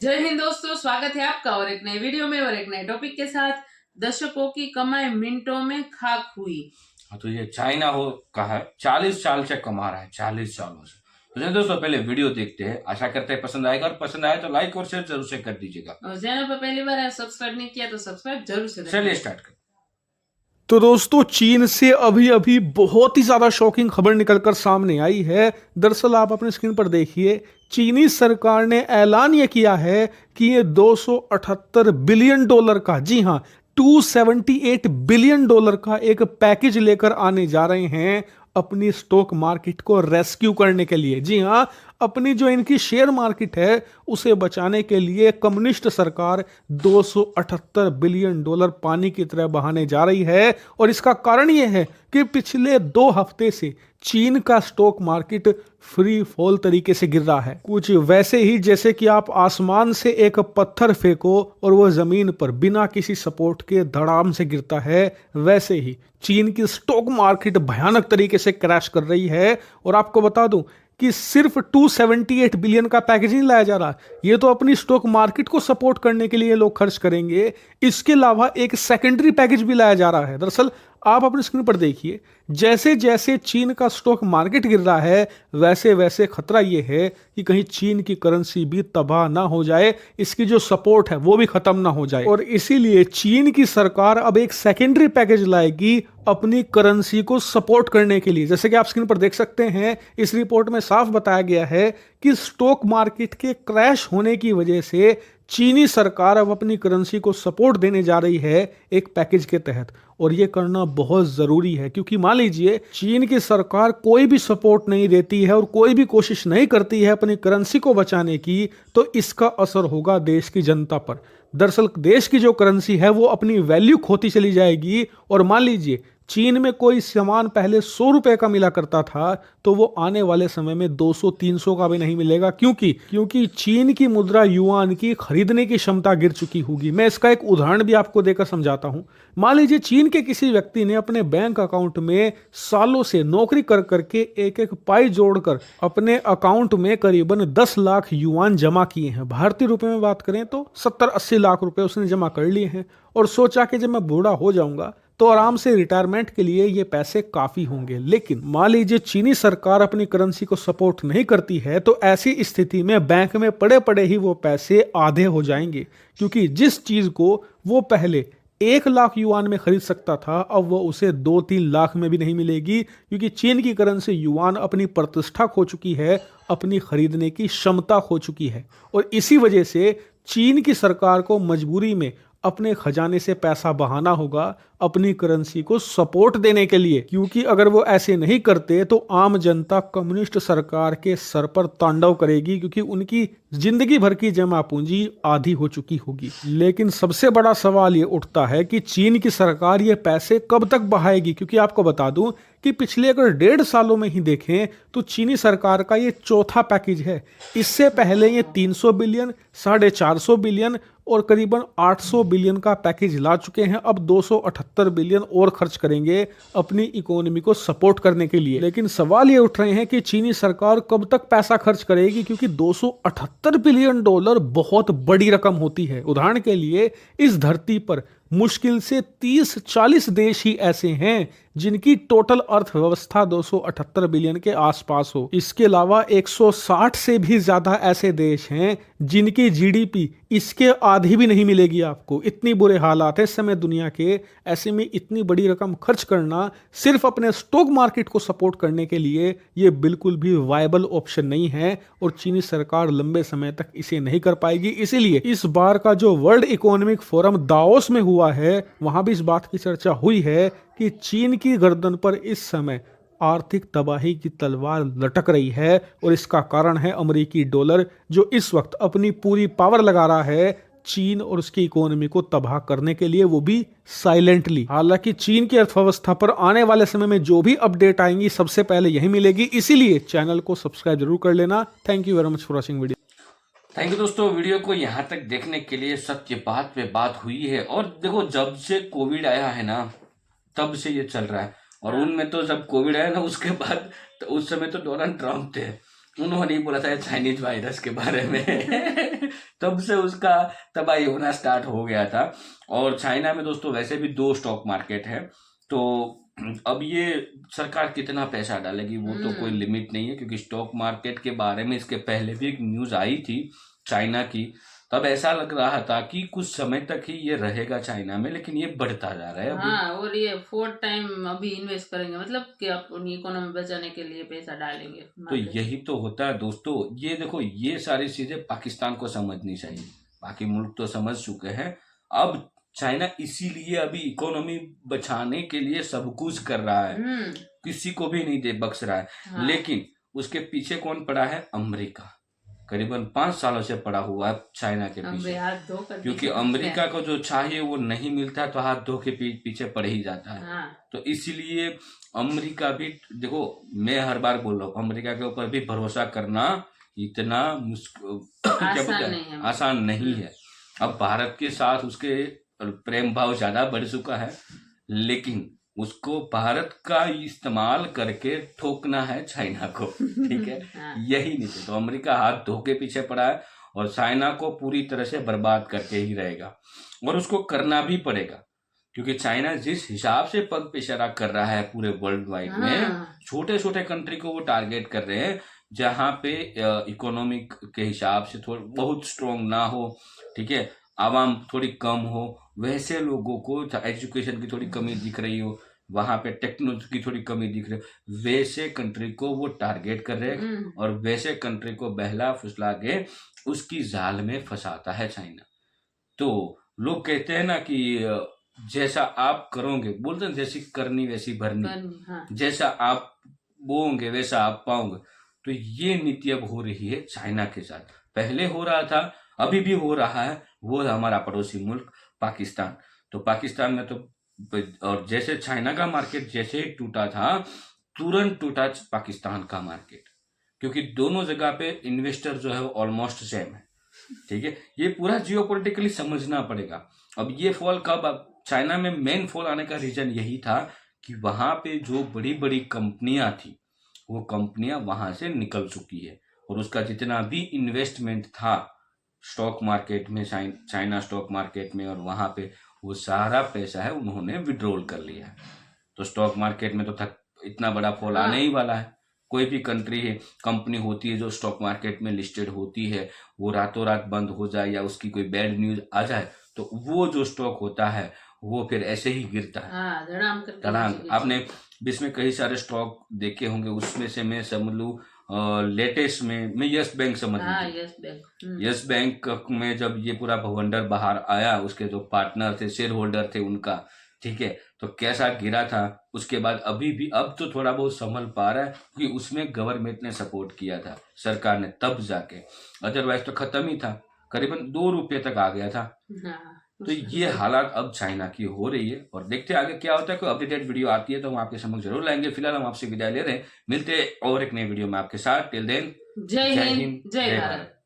जय हिंद दोस्तों, स्वागत है आपका और एक नए वीडियो में और एक नए टॉपिक के साथ। दशकों की कमाई मिनटों में खाक हुई। तो ये चाइना हो का है, 40 साल से कमा रहा है, 40 सालों से। तो चलिए दोस्तों पहले वीडियो देखते हैं, आशा करते हैं पसंद आएगा और पसंद आए तो लाइक और शेयर जरूर से कर दीजिएगा और चैनल पर पहली बार सब्सक्राइब नहीं किया तो सब्सक्राइब जरूर से करें। चलिए स्टार्ट कर। तो दोस्तों चीन से अभी अभी बहुत ही ज्यादा शॉकिंग खबर निकलकर सामने आई है। दरअसल आप अपने स्क्रीन पर देखिए, चीनी सरकार ने ऐलान ये किया है कि ये 278 बिलियन डॉलर का, जी हाँ, 278 बिलियन डॉलर का एक पैकेज लेकर आने जा रहे हैं अपनी स्टॉक मार्केट को रेस्क्यू करने के लिए। जी हाँ, अपनी जो इनकी शेयर मार्केट है उसे बचाने के लिए कम्युनिस्ट सरकार 278 बिलियन डॉलर पानी की तरह बहाने जा रही है। और इसका कारण यह है कि पिछले 2 हफ्ते से चीन का स्टॉक मार्केट फ्री फॉल तरीके से गिर रहा है, कुछ वैसे ही जैसे कि आप आसमान से एक पत्थर फेंको और वो जमीन पर बिना किसी सपोर्ट के धड़ाम से गिरता है। वैसे ही चीन की स्टॉक मार्केट भयानक तरीके से क्रैश कर रही है। और आपको बता दूं कि सिर्फ 278 बिलियन का पैकेज नहीं लाया जा रहा, ये तो अपनी स्टॉक मार्केट को सपोर्ट करने के लिए लोग खर्च करेंगे। इसके अलावा एक सेकेंडरी पैकेज भी लाया जा रहा है। दरअसल आप अपनी स्क्रीन पर देखिए, जैसे जैसे चीन का स्टॉक मार्केट गिर रहा है वैसे वैसे खतरा यह है कि कहीं चीन की करेंसी भी तबाह ना हो जाए, इसकी जो सपोर्ट है वो भी खत्म ना हो जाए। और इसीलिए चीन की सरकार अब एक सेकेंडरी पैकेज लाएगी अपनी करेंसी को सपोर्ट करने के लिए। जैसे कि आप स्क्रीन पर देख सकते हैं, इस रिपोर्ट में साफ बताया गया है कि स्टॉक मार्केट के क्रैश होने की वजह से चीनी सरकार अब अपनी करेंसी को सपोर्ट देने जा रही है एक पैकेज के तहत। और यह करना बहुत जरूरी है, क्योंकि मान लीजिए चीन की सरकार कोई भी सपोर्ट नहीं देती है और कोई भी कोशिश नहीं करती है अपनी करेंसी को बचाने की, तो इसका असर होगा देश की जनता पर। दरअसल देश की जो करेंसी है वो अपनी वैल्यू खोती चली जाएगी। और मान लीजिए चीन में कोई सामान पहले 100 रुपए का मिला करता था तो वो आने वाले समय में 200-300 का भी नहीं मिलेगा, क्योंकि चीन की मुद्रा युआन की खरीदने की क्षमता गिर चुकी होगी। मैं इसका एक उदाहरण भी आपको देकर समझाता हूं। मान लीजिए चीन के किसी व्यक्ति ने अपने बैंक अकाउंट में सालों से नौकरी कर करके एक एक पाई जोड़कर अपने अकाउंट में करीबन 10 लाख युआन जमा किए हैं। भारतीय रुपए में बात करें तो 70-80 लाख रुपए उसने जमा कर लिए हैं और सोचा कि जब मैं बूढ़ा हो जाऊंगा तो आराम से रिटायरमेंट के लिए ये पैसे काफी होंगे। लेकिन मान लीजिए चीनी सरकार अपनी करेंसी को सपोर्ट नहीं करती है तो ऐसी स्थिति में बैंक में पड़े पड़े ही वो पैसे आधे हो जाएंगे, क्योंकि जिस चीज को वो पहले 1 लाख युआन में खरीद सकता था अब वो उसे 2-3 लाख में भी नहीं मिलेगी, क्योंकि चीन की करेंसी युआन अपनी प्रतिष्ठा खो चुकी है, अपनी खरीदने की क्षमता खो चुकी है। और इसी वजह से चीन की सरकार को मजबूरी में अपने खजाने से पैसा बहाना होगा अपनी करेंसी को सपोर्ट देने के लिए, क्योंकि अगर वो ऐसे नहीं करते तो आम जनता कम्युनिस्ट सरकार के सर पर तांडव करेगी, क्योंकि उनकी जिंदगी भर की जमा पूंजी आधी हो चुकी होगी। लेकिन सबसे बड़ा सवाल ये उठता है कि चीन की सरकार ये पैसे कब तक बहाएगी, क्योंकि आपको बता दूं कि पिछले अगर 1.5 सालों में ही देखें तो चीनी सरकार का ये चौथा पैकेज है। इससे पहले ये 300 बिलियन, 450 बिलियन और करीबन 800 बिलियन का पैकेज ला चुके हैं। अब 278 बिलियन और खर्च करेंगे अपनी इकोनॉमी को सपोर्ट करने के लिए। लेकिन सवाल ये उठ रहे हैं कि चीनी सरकार कब तक पैसा खर्च करेगी, क्योंकि 278 बिलियन डॉलर बहुत बड़ी रकम होती है। उदाहरण के लिए इस धरती पर मुश्किल से 30-40 देश ही ऐसे हैं जिनकी टोटल अर्थव्यवस्था 278 बिलियन के आसपास हो। इसके अलावा 160 से भी ज्यादा ऐसे देश हैं जिनकी जीडीपी इसके आधी भी नहीं मिलेगी आपको। इतनी बुरे हालात है इस समय दुनिया के। ऐसे में इतनी बड़ी रकम खर्च करना सिर्फ अपने स्टॉक मार्केट को सपोर्ट करने के लिए ये बिल्कुल भी वायबल ऑप्शन नहीं है और चीनी सरकार लंबे समय तक इसे नहीं कर पाएगी। इसीलिए इस बार का जो वर्ल्ड इकोनॉमिक फोरम दाओस में हुआ है वहां भी इस बात की चर्चा हुई है कि चीन की गर्दन पर इस समय आर्थिक तबाही की तलवार लटक रही है और इसका कारण है अमेरिकी डॉलर, जो इस वक्त अपनी पूरी पावर लगा रहा है चीन और उसकी इकोनॉमी को तबाह करने के लिए, वो भी साइलेंटली। हालांकि चीन की अर्थव्यवस्था पर आने वाले समय में जो भी अपडेट आएंगी सबसे पहले यही मिलेगी, इसीलिए चैनल को सब्सक्राइब जरूर कर लेना। Thank you very much for watching video. Thank you दोस्तों, वीडियो को यहाँ तक देखने के लिए। सत्य बात पे बात हुई है। और देखो, जब से कोविड आया है ना तब से ये चल रहा है। और उनमें तो जब कोविड आया ना उसके बाद तो उस समय तो डोनाल्ड ट्रंप थे, उन्होंने ही बोला था चाइनीज वायरस के बारे में तब से उसका तबाही होना स्टार्ट हो गया था। और चाइना में दोस्तों वैसे भी 2 स्टॉक मार्केट है, तो अब ये सरकार कितना पैसा डालेगी वो तो कोई लिमिट नहीं है, क्योंकि स्टॉक मार्केट के बारे में इसके पहले भी एक न्यूज आई थी चाइना की। तब ऐसा लग रहा था कि कुछ समय तक ही ये रहेगा चाइना में, लेकिन ये बढ़ता जा रहा है अभी। हाँ, और ये 4 टाइम अभी इन्वेस्ट करेंगे, मतलब कि अपनी इकोनॉमी बचाने के लिए पैसा डालेंगे। तो यही तो होता है दोस्तों। ये देखो, ये सारी चीजें पाकिस्तान को समझनी चाहिए, बाकी मुल्क तो समझ चुके हैं। अब चाइना इसीलिए अभी इकोनॉमी बचाने के लिए सब कुछ कर रहा है, किसी को भी नहीं दे बख्श रहा है। हाँ। लेकिन उसके पीछे कौन पड़ा है? अमेरिका। करीबन 5 सालों से पड़ा हुआ है चाइना के पीछे, क्योंकि अमेरिका को जो चाहिए वो नहीं मिलता, तो हाथ धो के पीछे पड़ ही जाता है। हाँ। तो इसीलिए अमेरिका भी, देखो मैं हर बार बोल रहा हूँ, अमेरिका के ऊपर भी भरोसा करना इतना आसान नहीं है। अब भारत के साथ उसके प्रेम भाव ज्यादा बढ़ चुका है, लेकिन उसको भारत का इस्तेमाल करके ठोकना है चाइना को, ठीक है। यही नहीं तो अमेरिका हाथ धो के पीछे पड़ा है और चाइना को पूरी तरह से बर्बाद करके ही रहेगा, और उसको करना भी पड़ेगा, क्योंकि चाइना जिस हिसाब से पग पे इशारा कर रहा है पूरे वर्ल्ड वाइड में, छोटे छोटे कंट्री को वो टारगेट कर रहे हैं जहां पे इकोनॉमिक के हिसाब से थोड़ा बहुत स्ट्रॉन्ग ना हो, ठीक है, आवाम थोड़ी कम हो, वैसे लोगों को एजुकेशन की थोड़ी कमी दिख रही हो, वहां पे टेक्नोलॉजी की थोड़ी कमी दिख रही है, वैसे कंट्री को वो टारगेट कर रहे हैं और वैसे कंट्री को बहला फुसला के उसकी जाल में फंसाता है चाइना। तो लोग कहते हैं ना कि जैसा आप करोगे, बोलते हैं जैसी करनी वैसी भरनी, हाँ। जैसा आप बोओगे वैसा आप पाओगे। तो ये नीति अब हो रही है चाइना के साथ, पहले हो रहा था, अभी भी हो रहा है। वो है हमारा पड़ोसी मुल्क पाकिस्तान। तो पाकिस्तान में तो, और जैसे चाइना का मार्केट जैसे ही टूटा था, तुरंत टूटा पाकिस्तान का मार्केट, क्योंकि दोनों जगह पे इन्वेस्टर जो है वो ऑलमोस्ट सेम है, ठीक है। ये पूरा जियोपॉलिटिकली समझना पड़ेगा। अब ये फॉल कब, अब चाइना में मेन फॉल आने का रीजन यही था कि वहां पे जो बड़ी बड़ी कंपनियां थी, वो कंपनियां वहां से निकल चुकी है, और उसका जितना भी इन्वेस्टमेंट था स्टॉक मार्केट में, चाइना स्टॉक मार्केट में, और वहां पे वो सारा पैसा है उन्होंने विड्रॉल कर लिया है। तो स्टॉक मार्केट में तो इतना बड़ा फॉल आने ही वाला है। कोई भी कंट्री है, कंपनी होती है जो स्टॉक मार्केट में लिस्टेड होती है, वो रातों रात बंद हो जाए या उसकी कोई बैड न्यूज आ जाए, तो वो जो स्टॉक होता है वो फिर ऐसे ही गिरता है, धड़ाम। आपने इसमें कई सारे स्टॉक देखे होंगे, उसमें से मैं समझ लूं लेटेस्ट में मैं यस बैंक समझ लीजिए। यस बैंक में जब ये पूरा भवंडर बाहर आया, उसके जो पार्टनर थे, शेयर होल्डर थे उनका, ठीक है, तो कैसा गिरा था। उसके बाद अभी भी, अब तो थोड़ा बहुत संभल पा रहा है, क्योंकि उसमें गवर्नमेंट ने सपोर्ट किया था, सरकार ने, तब जाके, अदरवाइज तो खत्म ही था, करीबन 2 रुपये तक आ गया था। तो ये हालात अब चाइना की हो रही है, और देखते हैं आगे क्या होता है। कोई अपडेटेड वीडियो आती है तो हम आपके समक्ष जरूर लाएंगे। फिलहाल हम आपसे विदाई ले रहे हैं, मिलते हैं और एक नए वीडियो में आपके साथ। टिल देन, जय हिंद, जय भारत।